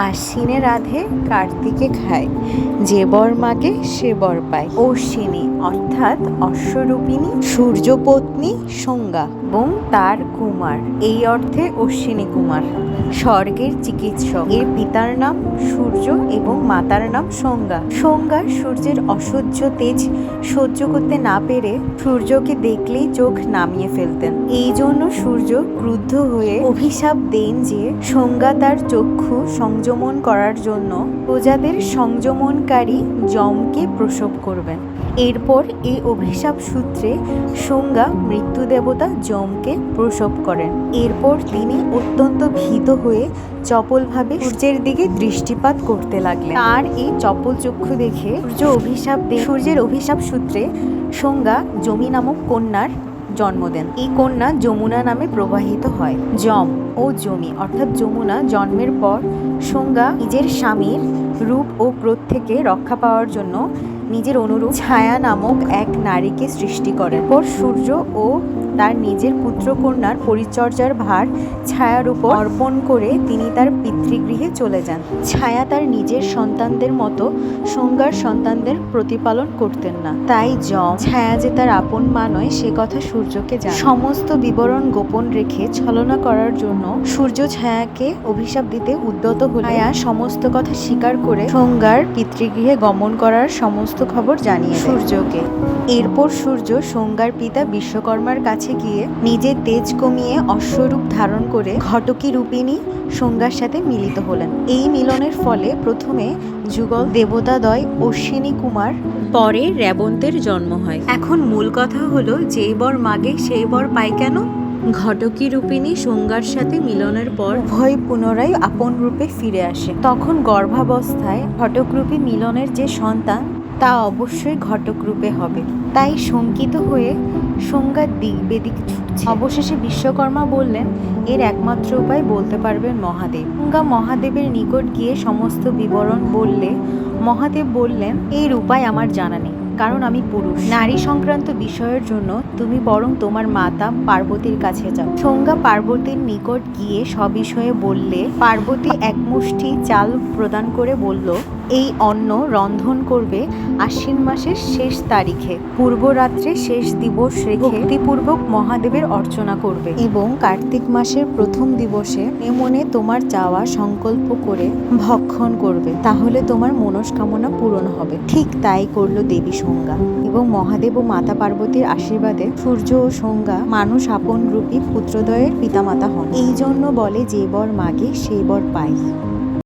আশ্বিনে রাধে কার্তিকে খায়, যে বর মাগে সে বর পায়। অশ্বিনী অর্থাৎ অশ্বরূপিণী সূর্যপত্নী সংজ্ঞা এবং তার কুমার, এই অর্থে অশ্বিনী কুমার স্বর্গের চিকিৎসক। এর পিতার নাম সূর্য এবং মাতার নাম সংজ্ঞা। সংজ্ঞা সূর্যের অসহ্য তেজ সহ্য করতে না পেরে সূর্যকে দেখলেই চোখ নামিয়ে ফেলতেন। এই জন্য সূর্য ক্রুদ্ধ হয়ে অভিশাপ দেন যে সংজ্ঞা তার চক্ষু সংযমন করার জন্য প্রজাদের সংযমনকারী যমকে প্রসব করবেন। এরপর এই অভিশাপ সূত্রে সংজ্ঞা মৃত্যু দেবতা যমকে প্রসব করেন। এরপর তিনি অত্যন্ত ভীত হয়ে চপলভাবে সূর্যের দিকে দৃষ্টিপাত করতে লাগলেন। তার এই চপল চক্ষু দেখে সূর্যের অভিশাপ সূত্রে সংজ্ঞা যমি নামক কন্যার জন্ম দেন। এই কন্যা যমুনা নামে প্রবাহিত হয়। যম ও যমি অর্থাৎ যমুনা জন্মের পর সংজ্ঞা নিজের স্বামীর রূপ ও ক্রোধ থেকে রক্ষা পাওয়ার জন্য নিজের অনুরূপ ছায়া নামক এক নারীকে সৃষ্টি করেন। পর সূর্য ও তার নিজের পুত্রকন্যার পরিচর্যার ভার ছায়ার উপর অর্পণ করে তিনি তার পিতৃগৃহে চলে যান। ছায়া তার নিজের সন্তানদের মতো সংজ্ঞার সন্তানদের প্রতিপালন করতেন না, তাই যম ছায়া যে তার আপন মা নয় সে কথা সূর্যকে জানান। সমস্ত বিবরণ গোপন রেখে ছলনা করার জন্য সূর্য ছায়াকে অভিশাপ দিতে উদ্যত হলে ছায়া সমস্ত কথা স্বীকার করে সংজ্ঞার পিতৃগৃহে গমন করার সমস্ত খবর জানিয়ে সূর্যকে। এরপর সূর্য সংজ্ঞার পিতা বিশ্বকর্মার কাছে গিয়ে নিজের তেজ কমিয়ে অশ্বরূপ ধারণ করে ঘটকী রূপিণী সংজ্ঞার সাথে মিলিত হলেন। এই মিলনের ফলে প্রথমে যুগল দেবতাদ্বয় অশ্বিনী কুমার, পরে রেবন্তের জন্ম হয়। এখন মূল কথা হলো, যেই বর মাগে সেই বর পায় কেন? ঘটকী রূপিণী সংজ্ঞার সাথে মিলনের পর উভয় পুনরায় আপন রূপে ফিরে আসে। তখন গর্ভাবস্থায় ঘটকরূপী মিলনের যে সন্তান তা অবশ্যই ঘটক রূপে হবে। তাই শঙ্কিত হয়ে সংজ্ঞা দিক বেদিক ছুটছে। অবশেষে বিশ্বকর্মা বললেন, এর একমাত্র উপায় বলতে পারবেন মহাদেব। সংজ্ঞা মহাদেবের নিকট গিয়ে সমস্ত বিবরণ বললে মহাদেব বললেন, এর উপায় আমার জানা নেই, কারণ আমি পুরুষ। নারী সংক্রান্ত বিষয়ের জন্য তুমি বরং তোমার মাতা পার্বতীর কাছে যাও। সংজ্ঞা পার্বতীর নিকট গিয়ে সবিষয়ে বললে পার্বতী এক মুষ্টি চাল প্রদান করে বলল, এই অন্ন রন্ধন করবে আশ্বিন মাসের শেষ তারিখে পূর্বরাত্রে শেষ দিবস রেখে ভক্তিপূর্বক মহাদেবের অর্চনা করবে এবং কার্তিক মাসের প্রথম দিবসে মনে তোমার চাওয়া সংকল্প করে ভক্ষণ করবে, তাহলে তোমার মনস্কামনা পূরণ হবে। ঠিক তাই করলো দেবী সংজ্ঞা এবং মহাদেব ও মাতা পার্বতীর আশীর্বাদে সূর্য ও সংজ্ঞা মানুষ আপন রূপী পুত্রদ্বয়ের পিতামাতা হন। এই জন্য বলে, যে বর মাগে সেই বর পায়।